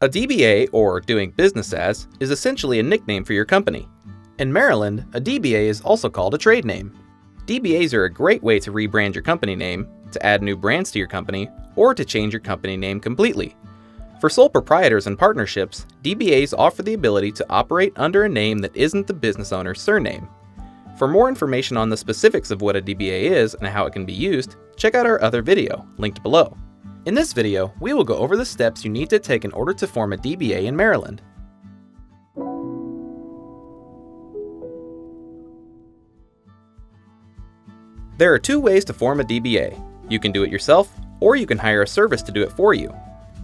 A DBA, or doing business as, is essentially a nickname for your company. In Maryland, a DBA is also called a trade name. DBAs are a great way to rebrand your company name, to add new brands to your company, or to change your company name completely. For sole proprietors and partnerships, DBAs offer the ability to operate under a name that isn't the business owner's surname. For more information on the specifics of what a DBA is and how it can be used, check out our other video, linked below. In this video, we will go over the steps you need to take in order to form a DBA in Maryland. There are two ways to form a DBA. You can do it yourself, or you can hire a service to do it for you.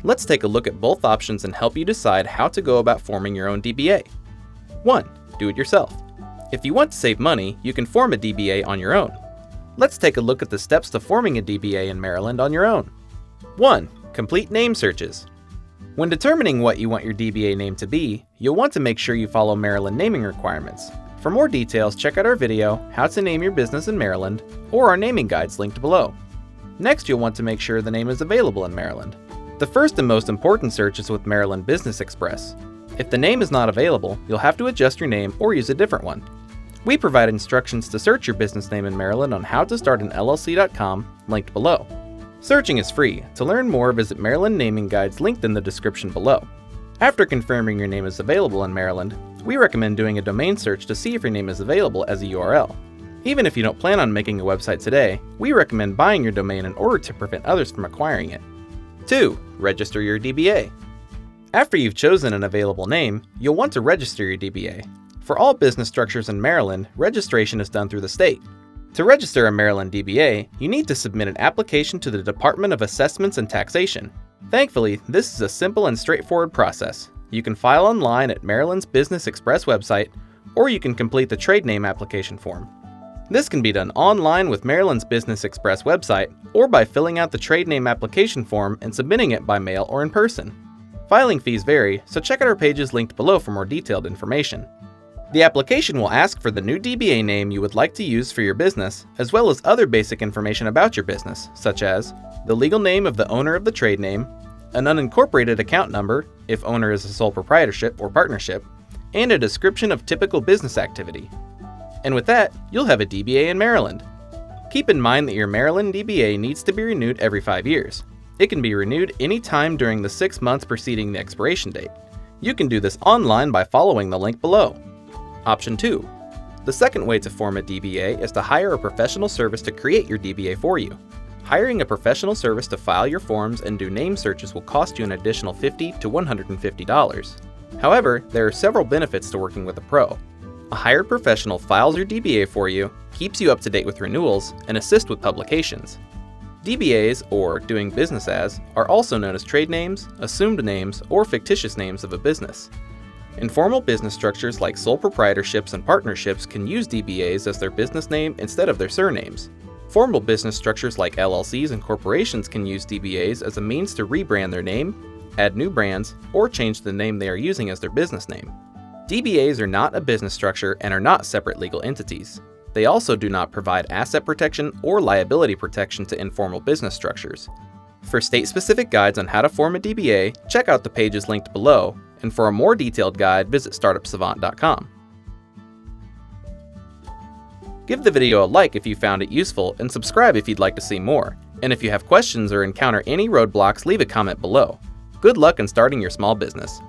Let's take a look at both options and help you decide how to go about forming your own DBA. 1. Do it yourself. If you want to save money, you can form a DBA on your own. Let's take a look at the steps to forming a DBA in Maryland on your own. 1. Complete name searches. When determining what you want your DBA name to be, you'll want to make sure you follow Maryland naming requirements. For more details, check out our video, How to Name Your Business in Maryland, or our naming guides linked below. Next, you'll want to make sure the name is available in Maryland. The first and most important search is with Maryland Business Express. If the name is not available, you'll have to adjust your name or use a different one. We provide instructions to search your business name in Maryland on howtostartanllc.com, linked below. Searching is free. To learn more, visit Maryland naming guides linked in the description below. After confirming your name is available in Maryland, we recommend doing a domain search to see if your name is available as a URL. Even if you don't plan on making a website today, we recommend buying your domain in order to prevent others from acquiring it. 2. Register your DBA. After you've chosen an available name, you'll want to register your DBA. For all business structures in Maryland, registration is done through the state. To register a Maryland DBA, you need to submit an application to the Department of Assessments and Taxation. Thankfully, this is a simple and straightforward process. You can file online at Maryland's Business Express website, or you can complete the trade name application form. This can be done online with Maryland's Business Express website, or by filling out the trade name application form and submitting it by mail or in person. Filing fees vary, so check out our pages linked below for more detailed information. The application will ask for the new DBA name you would like to use for your business, as well as other basic information about your business, such as the legal name of the owner of the trade name, an unincorporated account number, if owner is a sole proprietorship or partnership, and a description of typical business activity. And with that, you'll have a DBA in Maryland. Keep in mind that your Maryland DBA needs to be renewed every 5 years. It can be renewed anytime during the 6 months preceding the expiration date. You can do this online by following the link below. Option 2. The second way to form a DBA is to hire a professional service to create your DBA for you. Hiring a professional service to file your forms and do name searches will cost you an additional $50 to $150. However, there are several benefits to working with a pro. A hired professional files your DBA for you, keeps you up to date with renewals, and assists with publications. DBAs, or doing business as, are also known as trade names, assumed names, or fictitious names of a business. Informal business structures like sole proprietorships and partnerships can use DBAs as their business name instead of their surnames. Formal business structures like LLCs and corporations can use DBAs as a means to rebrand their name, add new brands, or change the name they are using as their business name. DBAs are not a business structure and are not separate legal entities. They also do not provide asset protection or liability protection to informal business structures. For state-specific guides on how to form a DBA, check out the pages linked below, and for a more detailed guide, visit startupsavant.com. Give the video a like if you found it useful, and subscribe if you'd like to see more. And if you have questions or encounter any roadblocks, leave a comment below. Good luck in starting your small business.